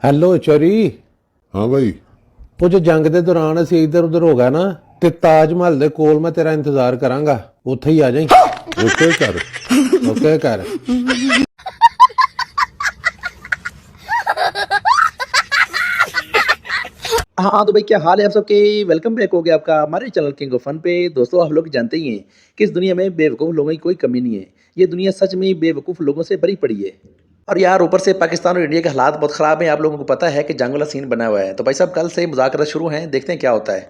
Hello ਚੋਰੀ। हाँ भाई। ਉਹ ਜੋ ਜੰਗ ਦੇ ਦੌਰਾਨ ਅਸੀਂ ਇੱਧਰ ਉੱਧਰ ਹੋ ਗਏ ਨਾ ਤੇ ਤਾਜ ਮਹਿਲ ਦੇ ਕੋਲ ਮੈਂ ਤੇਰਾ ਇੰਤਜ਼ਾਰ ਕਰਾਂਗਾ, ਉੱਥੇ ਹੀ ਆ ਜਾਈਂ। ओके कर। ਓਕੇ ਕਰ। हाँ तो भाई क्या हाल है आप सबके। वेलकम बैक हो गया आपका हमारे चैनल किंग ऑफ फन पे। दोस्तों आप लोग जानते ही हैं कि इस दुनिया में बेवकूफ़ लोगों की कोई कमी नहीं है। ये दुनिया सच में ही बेवकूफ़ लोगों से भरी पड़ी है। और यार ऊपर से पाकिस्तान और इंडिया के हालात बहुत ख़राब हैं। आप लोगों को पता है कि जंग वाला सीन बना हुआ है। तो भाई साहब कल से मुज़ाकरा शुरू हैं, देखते हैं क्या होता है।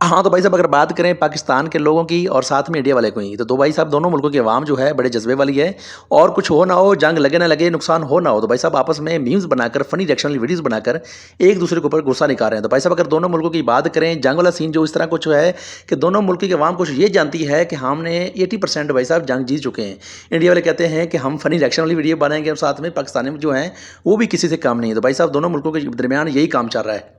हाँ तो भाई साहब अगर बात करें पाकिस्तान के लोगों की और साथ में इंडिया वाले को ही, तो दो भाई साहब दोनों मुल्कों की आवाम जो है बड़े जज्बे वाली है। और कुछ हो ना हो, जंग लगे ना लगे, नुकसान हो ना हो, तो भाई साहब आपस में मीम्स बनाकर, फनी रिएक्शन वीडियोस बनाकर एक दूसरे के ऊपर गुस्सा निकाल रहे हैं। तो भाई साहब अगर दोनों मुल्कों की बात करें, जंग वाला सीन जो इस तरह कुछ है कि दोनों मुल्कों की आवाम कुछ ये जानती है कि हमने 80% भाई साहब जंग जीत चुके हैं। इंडिया वाले कहते हैं कि हम फनी रिएक्शन वाली वीडियो बनाएंगे और साथ में पाकिस्तानी जो हैं वो भी किसी से कम नहीं है। तो भाई साहब दोनों मुल्कों के दरमियान यही काम चल रहा है।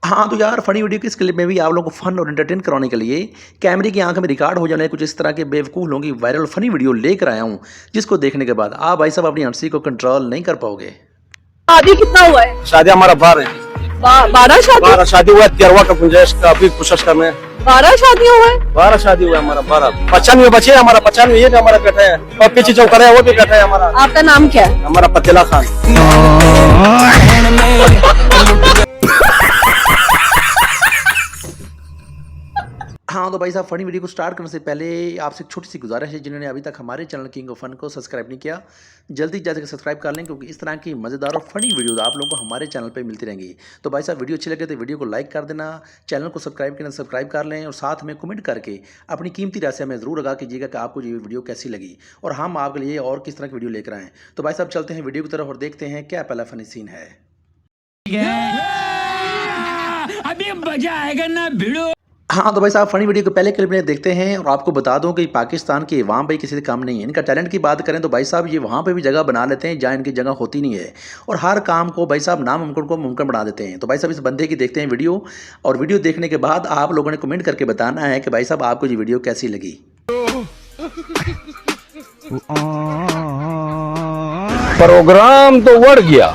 हाँ तो यार फनी वीडियो की इस क्लिप में भी आप लोगों को फन और एंटरटेन कराने के लिए कैमरे की आंख में रिकॉर्ड हो जाने कुछ इस तरह के बेवकूफ़ लोगों की वायरल फनी वीडियो लेकर आया हूँ, जिसको देखने के बाद आप भाई साहब अपनी हंसी को कंट्रोल नहीं कर पाओगे। शादी कितना हुआ है? शादी हमारा 12 है। 12 शादी हुआ है। 13वां का गुंजाइश का अभी कोशिश कर में 12 शादियां हुआ है। 12 शादी हुआ है हमारा। 12 95 बच्चे हैं हमारा। 95 ये भी हमारा बेटा है और पीछे जो करे वो भी बेटा है हमारा। आपका नाम क्या है? हमारा पतेला खान। हाँ तो भाई साहब फनी वीडियो को स्टार्ट करने से पहले आपसे एक छोटी सी गुजारिश है, जिन्होंने अभी तक हमारे चैनल किंग ऑफ फन को सब्सक्राइब नहीं किया, जल्दी जाकर सब्सक्राइब कर लें, क्योंकि इस तरह की मज़ेदार और फनी वीडियोस आप लोगों को हमारे चैनल पे मिलती रहेंगी। तो भाई साहब वीडियो अच्छी लगे तो वीडियो को लाइक कर देना, चैनल को सब्सक्राइब कर लें और साथ में कमेंट करके अपनी कीमती राय से हमें ज़रूर लगा कीजिएगा कि आपको ये वीडियो कैसी लगी और हम आपके लिए और किस तरह की वीडियो लेकर आएँ। तो भाई साहब चलते हैं वीडियो की तरफ और देखते हैं क्या पहला फनी सीन है। अभी मजा आएगा ना भिड़ो। हाँ तो भाई साहब फनी वीडियो को पहले क्लिप में देखते हैं और आपको बता दूं कि पाकिस्तान की अवाम भाई किसी से कम नहीं है। इनका टैलेंट की बात करें तो भाई साहब ये वहाँ पे भी जगह बना लेते हैं जहाँ इनकी जगह होती नहीं है, और हर काम को भाई साहब नामुमकिन को मुमकिन बना देते हैं। तो भाई साहब इस बंदे की देखते हैं वीडियो, और वीडियो देखने के बाद आप लोगों ने कमेंट करके बताना है कि भाई साहब आपको ये वीडियो कैसी लगी। प्रोग्राम तो बढ़ गया।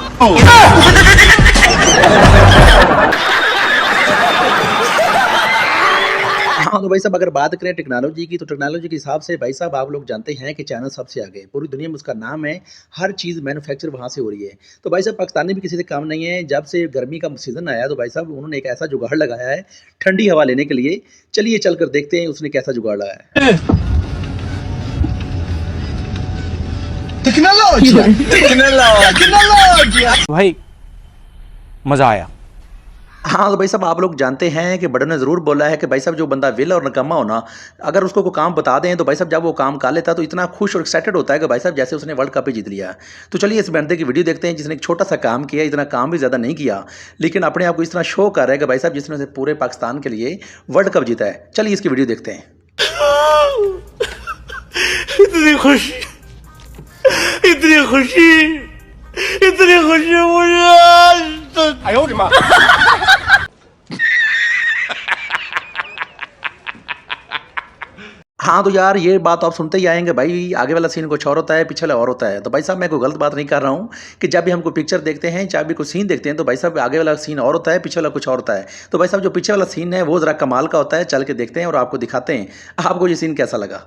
हाँ तो भाई साहब अगर बात करें टेक्नोलॉजी की, तो टेक्नोलॉजी के हिसाब से भाई साहब आप लोग जानते हैं कि चाइना सबसे आगे पूरी दुनिया में उसका नाम है। हर चीज़ मैन्युफैक्चर वहाँ से हो रही है। तो भाई साहब पाकिस्तानी भी किसी से काम नहीं है। जब से गर्मी का सीज़न आया तो भाई साहब उन्होंने एक ऐसा जुगाड़ लगाया है ठंडी हवा लेने के लिए। चलिए चल कर देखते हैं उसने कैसा जुगाड़ लगाया है। भाई मजा आया। हाँ तो भाई साहब आप लोग जानते हैं कि बड़ों ने ज़रूर बोला है कि भाई साहब जो बंदा विल और नकम्मा होना, अगर उसको कोई काम बता दें तो भाई साहब जब वो काम कर लेता है तो इतना खुश और एक्साइटेड होता है कि भाई साहब जैसे उसने वर्ल्ड कप ही जीत लिया। तो चलिए इस बंदे की वीडियो देखते हैं जिसने एक छोटा सा काम किया, इतना काम भी ज़्यादा नहीं किया, लेकिन अपने आप को इस तरह शो कर रहा है कि भाई साहब जिसने पूरे पाकिस्तान के लिए वर्ल्ड कप जीता है। चलिए इसकी वीडियो देखते हैं। इतनी खुशी, इतनी खुशी, इतनी खुशी मुझे आज तक। हाँ तो यार ये बात आप सुनते ही आएंगे भाई, आगे वाला सीन कुछ और होता है, पीछे वाला और होता है। तो भाई साहब मैं कोई गलत बात नहीं कर रहा हूँ कि जब भी हम कोई पिक्चर देखते हैं, चाहे भी कोई सीन देखते हैं, तो भाई साहब आगे वाला सीन और होता है, पीछे वाला कुछ और होता है। तो भाई साहब जो पीछे वाला सीन है वो ज़रा कमाल का होता है। चल के देखते हैं और आपको दिखाते हैं आपको ये सीन कैसा लगा।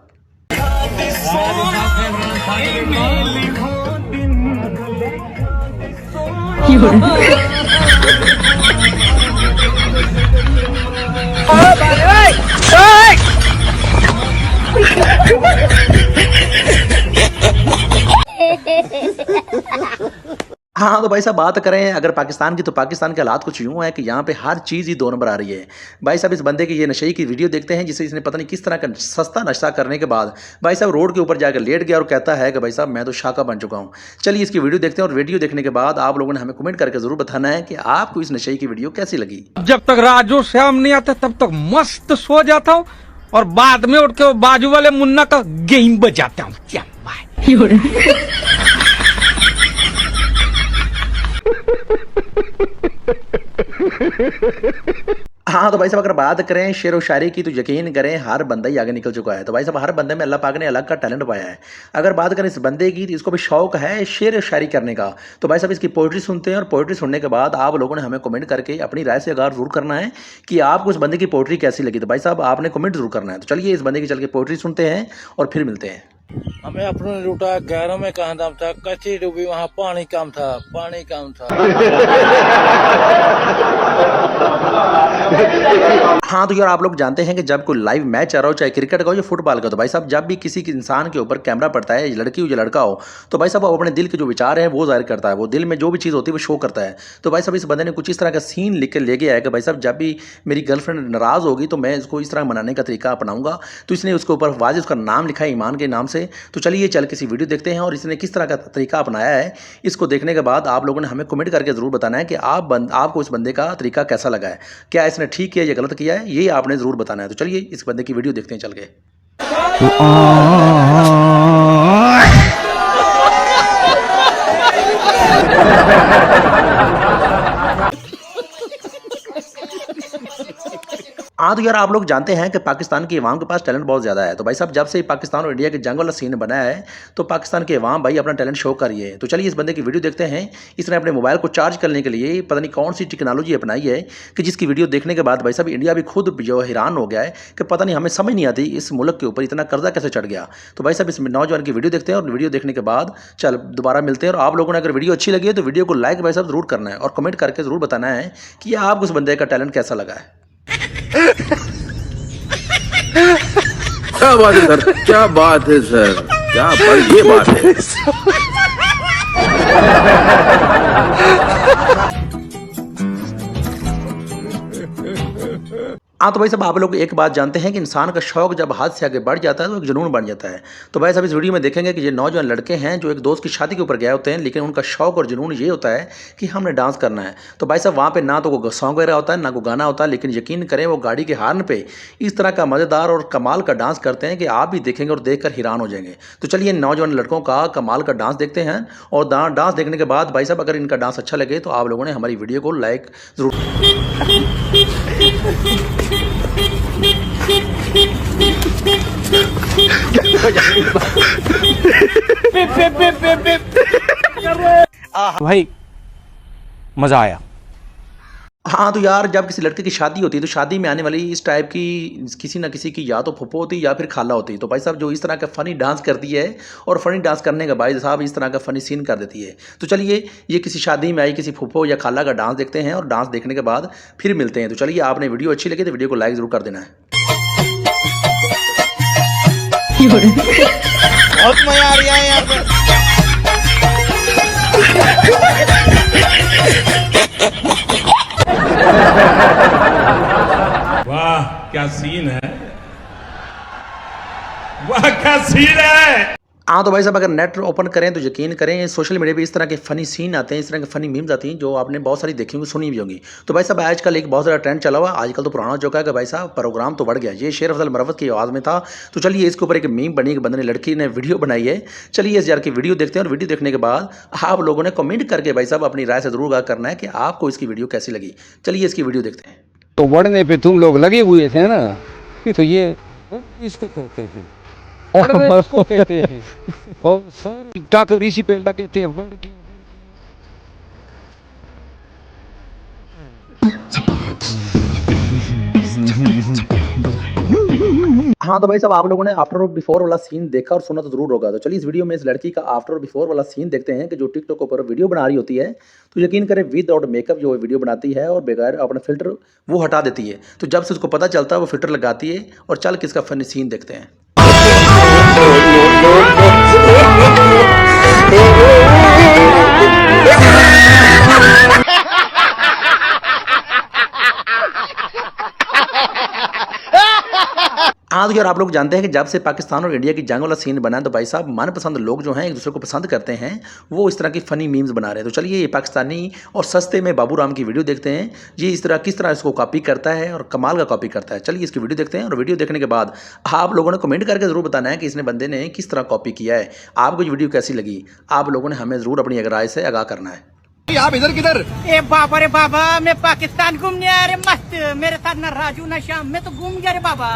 हाँ तो भाई साहब बात करें अगर पाकिस्तान की, तो पाकिस्तान के हालात कुछ यूँ है कि यहाँ पे हर चीज़ ही 2 नंबर आ रही है। भाई साहब इस बंदे की ये नशे की वीडियो देखते हैं जिसे इसने पता नहीं किस तरह का सस्ता नशा करने के बाद भाई साहब रोड के ऊपर जाकर लेट गया और कहता है कि भाई साहब मैं तो शाका बन चुका हूँ। चलिए इसकी वीडियो देखते हैं और वीडियो देखने के बाद आप लोगों ने हमें कमेंट करके ज़रूर बताना है कि आपको इस नशे की वीडियो कैसी लगी। जब तक राजू श्याम नहीं आता तब तक मस्त सो जाता हूँ और बाद में उठ के बाजू वाले मुन्ना का गेम बजाता हूँ। हाँ तो भाई साहब अगर बात करें शेर व शायरी की तो यकीन करें हर बंदा ही आगे निकल चुका है। तो भाई साहब हर बंदे में अल्लाह पाक ने अलग का टैलेंट पाया है। अगर बात करें इस बंदे की तो इसको भी शौक है शेर व शायरी करने का। तो भाई साहब इसकी पोइट्री सुनते हैं और पोइट्री सुनने के बाद आप लोगों ने हमें कमेंट करके अपनी राय से आगाह जरूर करना है कि आपको इस बंदे की पोइट्री कैसी लगी। तो भाई साहब आपने कमेंट जरूर करना है। तो चलिए इस बंदे की चल के पोइट्री सुनते हैं और फिर मिलते हैं। हमें अपने लूटा गैरों में कहाँ दम था, कच्ची डूबी वहाँ पानी कम था, पानी कम था। हाँ तो यार आप लोग जानते हैं कि जब कोई लाइव मैच चल रहा हो, चाहे क्रिकेट का हो या फुटबॉल का, तो भाई साहब जब भी किसी के इंसान के ऊपर कैमरा पड़ता है, लड़की हो या लड़का हो, तो भाई साहब वो अपने दिल के जो विचार है वो जाहिर करता है। वो दिल में जो भी चीज़ होती है वो शो करता है। तो भाई साहब इस बंदे ने कुछ इस तरह का सीन लिख के ले गया है कि भाई साहब जब भी मेरी गर्लफ्रेंड नाराज़ होगी तो मैं इसको इस तरह मनाने का तरीका अपनाऊंगा। तो इसने उसके ऊपर वाजिब उसका नाम लिखा है ईमान के नाम से। तो चलिए चल किसी वीडियो देखते हैं और इसने किस तरह का तरीका अपनाया है। इसको देखने के बाद आप लोगों ने हमें कमेंट करके ज़रूर बताना है कि आपको इस बंदे का तरीका कैसा लगा है, क्या इसने ठीक किया या गलत किया है, ये आपने ज़रूर बताना है। तो चलिए इस बंदे की वीडियो देखते हैं चल के। हाँ तो यार आप लोग जानते हैं कि पाकिस्तान की अवाम के पास टैलेंट बहुत ज़्यादा है। तो भाई साहब जब से पाकिस्तान और इंडिया के जंग वाला सीन बनाया है तो पाकिस्तान की अवाम भाई अपना टैलेंट शो कर रही है। तो चलिए इस बंदे की वीडियो देखते हैं। इसने अपने मोबाइल को चार्ज करने के लिए पता नहीं कौन सी टेक्नोलॉजी अपनाई है कि जिसकी वीडियो देखने के बाद भाई साहब इंडिया भी खुद जो हैरान हो गया है कि पता नहीं हमें समझ नहीं आती इस मुल्क के ऊपर इतना कर्जा कैसे चढ़ गया। तो भाई साहब इस नौजवान की वीडियो देखते हैं और वीडियो देखने के बाद चल दोबारा मिलते हैं। और आप लोगों ने अगर वीडियो अच्छी लगी है तो वीडियो को लाइक भाई साहब जरूर करना है और कमेंट करके जरूर बताना है कि आपको उस बंदे का टैलेंट कैसा लगा है। क्या बात है सर, क्या बात है सर, क्या पर ये बात है। हाँ तो भाई साहब आप लोग एक बात जानते हैं कि इंसान का शौक जब हाथ से आगे बढ़ जाता है तो एक जुनून बन जाता है। तो भाई साहब इस वीडियो में देखेंगे कि ये नौजवान लड़के हैं जो एक दोस्त की शादी के ऊपर गए होते हैं, लेकिन उनका शौक और जुनून ये होता है कि हमने डांस करना है। तो भाई साहब वहाँ पे ना तो कोई सॉन्ग वगैरह होता है ना कोई गाना होता है, लेकिन यकीन करें वो गाड़ी के हॉर्न पे इस तरह का मज़ेदार और कमाल का डांस करते हैं कि आप भी देखेंगे और देख कर हैरान हो जाएंगे। तो चलिए नौजवान लड़कों का कमाल का डांस देखते हैं और डांस देखने के बाद भाई साहब अगर इनका डांस अच्छा लगे तो आप लोगों ने हमारी वीडियो को लाइक ज़रूर। भाई मजा आया। हाँ तो यार जब किसी लड़के की शादी होती है तो शादी में आने वाली इस टाइप की किसी ना किसी की या तो फुप्पो होती है या फिर खाला होती है। तो भाई साहब जो इस तरह का फ़नी डांस करती है और फ़नी डांस करने के भाई साहब इस तरह का फ़नी सीन कर देती है। तो चलिए ये किसी शादी में आई किसी फुप्पो या खाला का डांस देखते हैं और डांस देखने के बाद फिर मिलते हैं। तो चलिए आपने वीडियो अच्छी लगी तो वीडियो को लाइक ज़रूर कर देना है। बहुत मजा आ रहा है यहाँ पे। वाह क्या सीन है, वाह क्या सीन है। हाँ तो भाई साहब अगर नेट ओपन करें तो यकीन करें सोशल मीडिया पे इस तरह के फ़नी सीन आते हैं, इस तरह के फ़नी मीम्स आती हैं जो आपने बहुत सारी देखी होंगी सुनी भी होंगी। तो भाई साहब आजकल एक बहुत ज़्यादा ट्रेंड चला हुआ, आजकल तो पुराना हो चुका है कि भाई साहब प्रोग्राम तो बढ़ गया। ये शेर अफजल मरवत की आवाज़ में था। तो चलिए इसके ऊपर एक मीम बनी, बंदे ने लड़की ने वीडियो बनाई है। चलिए इस यार की वीडियो देखते हैं और वीडियो देखने के बाद आप लोगों ने कमेंट करके भाई साहब अपनी राय से जरूर आगाह करना है कि आपको इसकी वीडियो कैसी लगी। चलिए इसकी वीडियो देखते हैं। तो बढ़ने पे तुम लोग लगे हुए थे ना, तो ये इसको कहते हैं इसको कहते हैं और सर डॉक्टर इसी पे लगे थे। हाँ तो भाई साहब आप लोगों ने आफ्टर और बिफोर वाला सीन देखा और सुना तो जरूर होगा। तो चलिए इस वीडियो में इस लड़की का आफ्टर और बिफोर वाला सीन देखते हैं कि जो टिकटॉक के ऊपर वीडियो बना रही होती है तो यकीन करें विदाउट मेकअप जो वीडियो बनाती है और बगैर अपना फिल्टर वो हटा देती है। तो जब से उसको पता चलता है वो फिल्टर लगाती है और चल किसका फनी सीन देखते हैं। हाँ तो यार आप लोग जानते हैं कि जब से पाकिस्तान और इंडिया की जंग वाला सीन बना है तो भाई साहब मनपसंद लोग जो हैं एक दूसरे को पसंद करते हैं, वो इस तरह की फ़नी मीम्स बना रहे हैं। तो चलिए ये पाकिस्तानी और सस्ते में बाबू राम की वीडियो देखते हैं, ये इस तरह किस तरह इसको कॉपी करता है और कमाल का कॉपी करता है। चलिए इसकी वीडियो देखते हैं और वीडियो देखने के बाद आप लोगों ने कमेंट करके ज़रूर बताना है कि इसने बंदे ने किस तरह कॉपी किया है, आपको ये वीडियो कैसी लगी। आप लोगों ने हमें ज़रूर अपनी राय से आगाह करना है। आप इधर किधर? ए बाबा रे बाबा, मैं पाकिस्तान घूमने आया रे मस्त। मेरे साथ ना राजू ना श्याम, मैं तो घूम गया रे बाबा।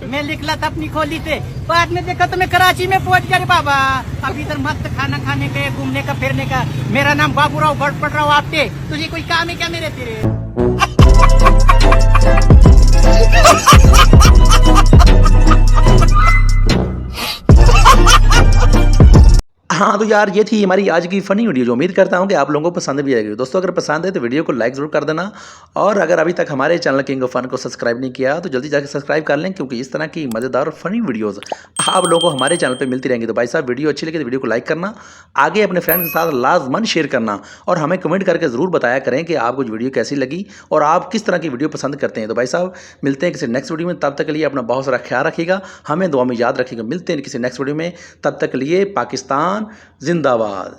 मैं निकला था अपनी खोली से, बाद में देखा तो मैं कराची में पहुंच गया रे बाबा। अभी इधर मस्त खाना खाने के, घूमने का, फिरने का। मेरा नाम बाबूराव भटपटराव आपटे। तुझे कोई काम है क्या मेरे तेरे? हाँ तो यार ये थी हमारी आज की फ़नी वीडियो, जो उम्मीद करता हूँ कि आप लोगों को पसंद भी आएगी। दोस्तों अगर पसंद है तो वीडियो को लाइक ज़रूर कर देना, और अगर अभी तक हमारे चैनल किंग ऑफ फन को सब्सक्राइब नहीं किया तो जल्दी जाकर सब्सक्राइब कर लें, क्योंकि इस तरह की मज़ेदार और फ़नी वीडियोज़ आप लोगों को हमारे चैनल पर मिलती रहेंगी। तो भाई साहब वीडियो अच्छी लगी तो वीडियो को लाइक करना, आगे अपने फ्रेंड्स के साथ लाजमन शेयर करना, और हमें कमेंट करके ज़रूर बताया करें कि आपको वीडियो कैसी लगी और आप किस तरह की वीडियो पसंद करते हैं। तो भाई साहब मिलते हैं किसी नेक्स्ट वीडियो में, तब तक के लिए अपना बहुत सारा ख्याल रखिएगा, हमें दुआ में याद रखिएगा। मिलते हैं किसी नेक्स्ट वीडियो में, तब तक के लिए पाकिस्तान जिंदाबाद।